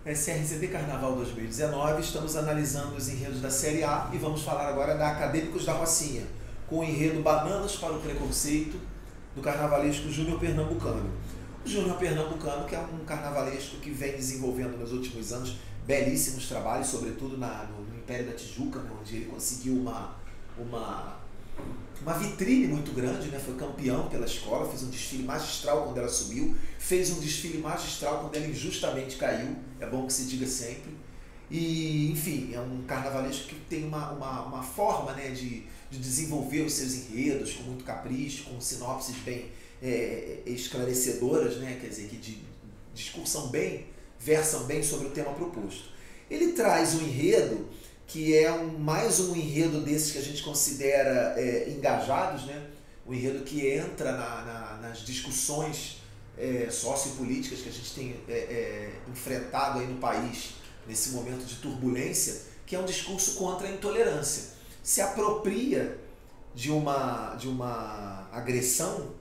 SRCD Carnaval 2019, estamos analisando os enredos da Série A e vamos falar agora da Acadêmicos da Rocinha, com o enredo Bananas para o Preconceito, do carnavalesco Júnior Pernambucano. O Júnior Pernambucano, que é um carnavalesco que vem desenvolvendo nos últimos anos belíssimos trabalhos, sobretudo no Império da Tijuca, né, onde ele conseguiu uma vitrine muito grande, né? Foi campeão pela escola, fez um desfile magistral quando ela subiu, fez um desfile magistral quando ela injustamente caiu, é bom que se diga sempre. E, enfim, é um carnavalesco que tem uma forma, né, de desenvolver os seus enredos com muito capricho, com sinopses bem esclarecedoras, né? Quer dizer, que discursam bem, versam bem sobre o tema proposto. Ele traz um enredo que é mais um enredo desses que a gente considera engajados, né? Um enredo que entra nas discussões sociopolíticas que a gente tem enfrentado aí no país nesse momento de turbulência, que é um discurso contra a intolerância. Se apropria de uma agressão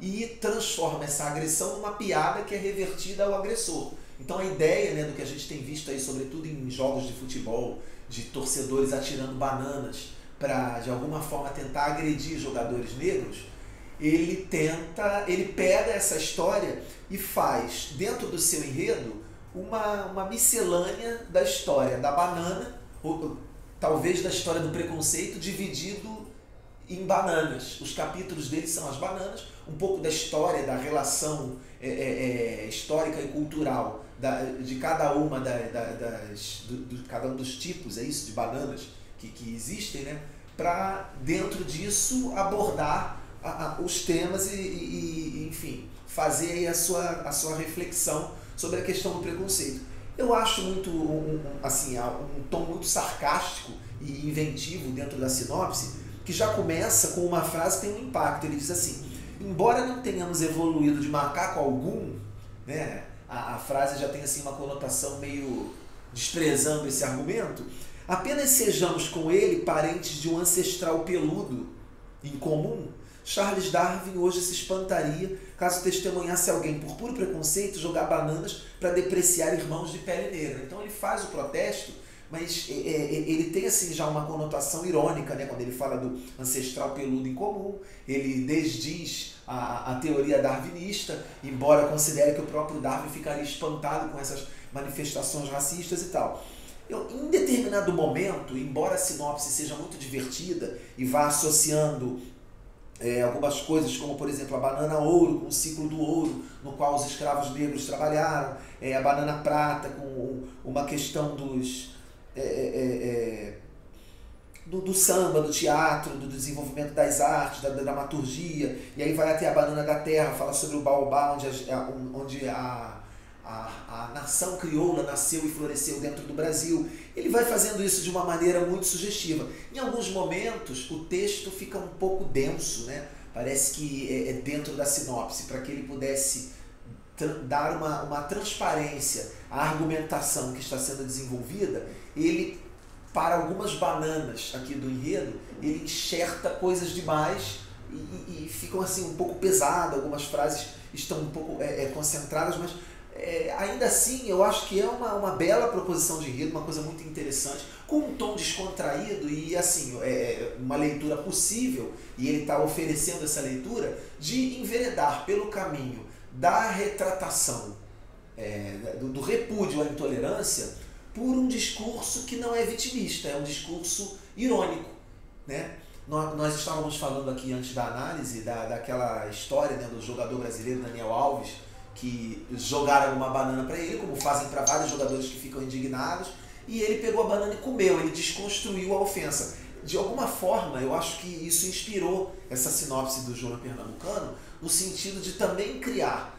e transforma essa agressão numa piada que é revertida ao agressor. Então a ideia, né, do que a gente tem visto aí, sobretudo em jogos de futebol, de torcedores atirando bananas para de alguma forma tentar agredir jogadores negros, ele pega essa história e faz dentro do seu enredo uma miscelânea da história da banana, ou talvez da história do preconceito, dividido em bananas. Os capítulos dele são as bananas, um pouco da história, da relação histórica e cultural de cada uma cada um dos tipos, de bananas que existem, né? Para dentro disso abordar os temas e enfim, fazer aí a sua reflexão sobre a questão do preconceito. Eu acho muito um tom muito sarcástico e inventivo dentro da sinopse, que já começa com uma frase que tem um impacto. Ele diz assim: embora não tenhamos evoluído de macaco algum, né, a frase já tem assim uma conotação meio desprezando esse argumento, apenas sejamos com ele parentes de um ancestral peludo em comum, Charles Darwin hoje se espantaria caso testemunhasse alguém por puro preconceito jogar bananas para depreciar irmãos de pele negra. Então ele faz o protesto, mas ele tem assim já uma conotação irônica, né? Quando ele fala do ancestral peludo em comum, ele desdiz a teoria darwinista, embora considere que o próprio Darwin ficaria espantado com essas manifestações racistas e tal. Em determinado momento, embora a sinopse seja muito divertida e vá associando algumas coisas, como por exemplo a banana ouro com o ciclo do ouro, no qual os escravos negros trabalharam, a banana prata com uma questão do samba, do teatro, do desenvolvimento das artes, da dramaturgia, e aí vai até a banana da terra, fala sobre o baobá, onde a nação crioula nasceu e floresceu dentro do Brasil. Ele vai fazendo isso de uma maneira muito sugestiva. Em alguns momentos o texto fica um pouco denso, né? Parece que é dentro da sinopse, para que ele pudesse dar uma transparência à argumentação que está sendo desenvolvida. Ele, para algumas bananas aqui do enredo, ele enxerta coisas demais e ficam assim um pouco pesadas, algumas frases estão um pouco concentradas, mas ainda assim eu acho que é uma bela proposição de enredo, uma coisa muito interessante, com um tom descontraído e assim, uma leitura possível, e ele está oferecendo essa leitura de enveredar pelo caminho da retratação, do repúdio à intolerância, por um discurso que não é vitimista, é um discurso irônico, né? Nós estávamos falando aqui antes da análise daquela história, né, do jogador brasileiro Daniel Alves, que jogaram uma banana para ele, como fazem para vários jogadores que ficam indignados, e ele pegou a banana e comeu, ele desconstruiu a ofensa. De alguma forma, eu acho que isso inspirou essa sinopse do Júnior Pernambucano, no sentido de também criar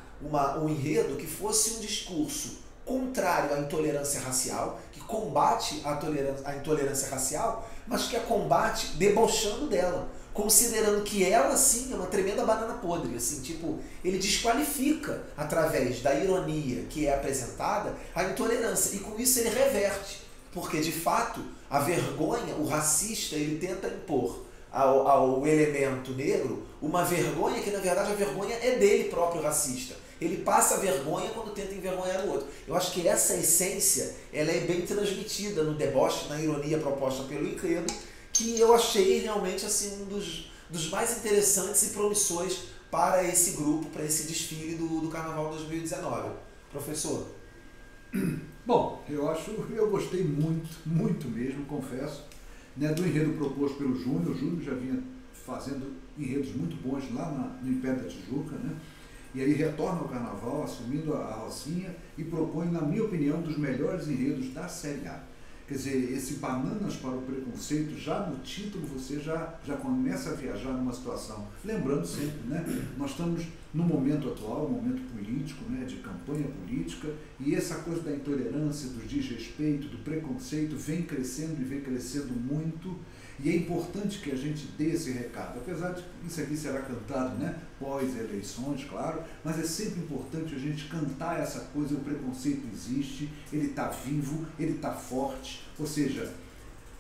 um enredo que fosse um discurso contrário à intolerância racial, que combate a intolerância racial, mas que a combate debochando dela, considerando que ela sim é uma tremenda banana podre, assim, tipo, ele desqualifica através da ironia que é apresentada a intolerância, e com isso ele reverte, porque de fato a vergonha, o racista, ele tenta impor ao elemento negro uma vergonha que na verdade a vergonha é dele próprio racista. Ele passa vergonha quando tenta envergonhar o outro. Eu acho que essa essência, ela é bem transmitida no deboche, na ironia proposta pelo enredo, que eu achei realmente assim, um dos mais interessantes e promissores para esse grupo, para esse desfile do Carnaval 2019. Professor? Bom, eu gostei muito mesmo, confesso, né, do enredo proposto pelo Júnior. O Júnior já vinha fazendo enredos muito bons lá no Império da Tijuca, né? E aí retorna ao Carnaval, assumindo a Rocinha e propõe, na minha opinião, um dos melhores enredos da Série A. Quer dizer, esse Bananas para o Preconceito, já no título você já começa a viajar numa situação. Lembrando sempre, né, nós estamos no momento atual, um momento político, né, de campanha política, e essa coisa da intolerância, do desrespeito, do preconceito vem crescendo e vem crescendo muito, e é importante que a gente dê esse recado. Apesar de que isso aqui será cantado, né, pós-eleições, claro, mas é sempre importante a gente cantar essa coisa. O preconceito existe, ele está vivo, ele está forte, ou seja,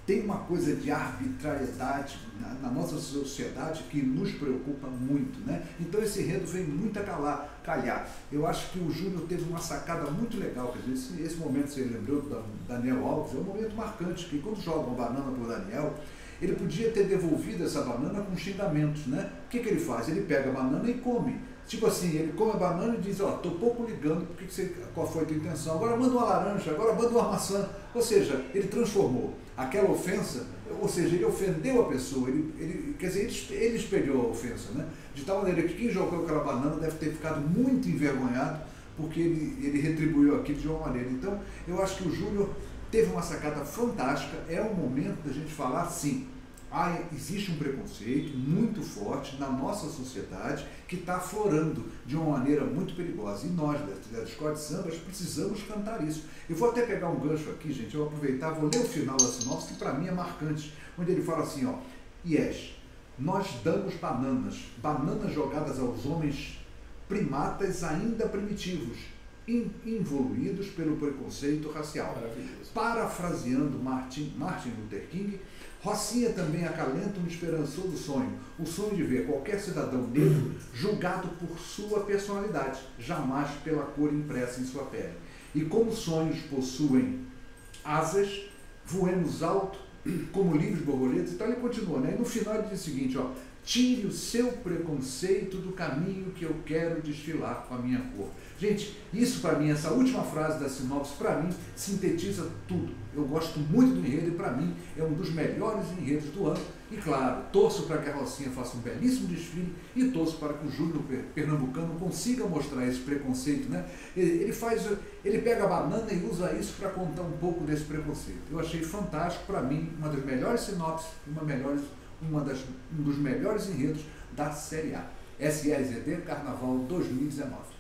tem uma coisa de arbitrariedade na nossa sociedade que nos preocupa muito, né? Então esse enredo vem muito a calhar. Eu acho que o Júnior teve uma sacada muito legal, quer dizer, esse momento, você lembrou do Daniel Alves, é um momento marcante, que quando joga uma banana para o Daniel, ele podia ter devolvido essa banana com xingamentos, né? O que ele faz? Ele pega a banana e come. Tipo assim, ele come a banana e diz, ó, tô pouco ligando, qual foi a tua intenção? Agora manda uma laranja, agora manda uma maçã. Ou seja, ele transformou aquela ofensa, ou seja, ele ofendeu a pessoa, quer dizer, ele espelhou a ofensa, né? De tal maneira que quem jogou aquela banana deve ter ficado muito envergonhado, porque ele retribuiu aquilo de uma maneira. Então, eu acho que o Júnior teve uma sacada fantástica. É o momento da gente falar, sim, existe um preconceito muito forte na nossa sociedade que está aflorando de uma maneira muito perigosa. E nós, da Escola de Sambas, precisamos cantar isso. Eu vou até pegar um gancho aqui, gente, eu vou aproveitar, vou ler o final da sinopse, que para mim é marcante, onde ele fala assim, ó, Yes, nós damos bananas jogadas aos homens primatas ainda primitivos, involuídos pelo preconceito racial. Parafraseando Martin Luther King, Rocinha também acalenta um esperançoso sonho, o sonho de ver qualquer cidadão negro julgado por sua personalidade, jamais pela cor impressa em sua pele. E como sonhos possuem asas, voemos alto como livres borboletas. Então ele continua, né? E no final ele diz o seguinte, ó, tire o seu preconceito do caminho que eu quero desfilar com a minha cor. Gente, isso para mim, essa última frase da sinopse, para mim, sintetiza tudo. Eu gosto muito do enredo e para mim é um dos melhores enredos do ano. E claro, torço para que a Rocinha faça um belíssimo desfile e torço para que o Júnior Pernambucano consiga mostrar esse preconceito, né? Ele pega a banana e usa isso para contar um pouco desse preconceito. Eu achei fantástico, para mim, uma das melhores sinopses, um dos melhores enredos da Série A. SLZD Carnaval 2019.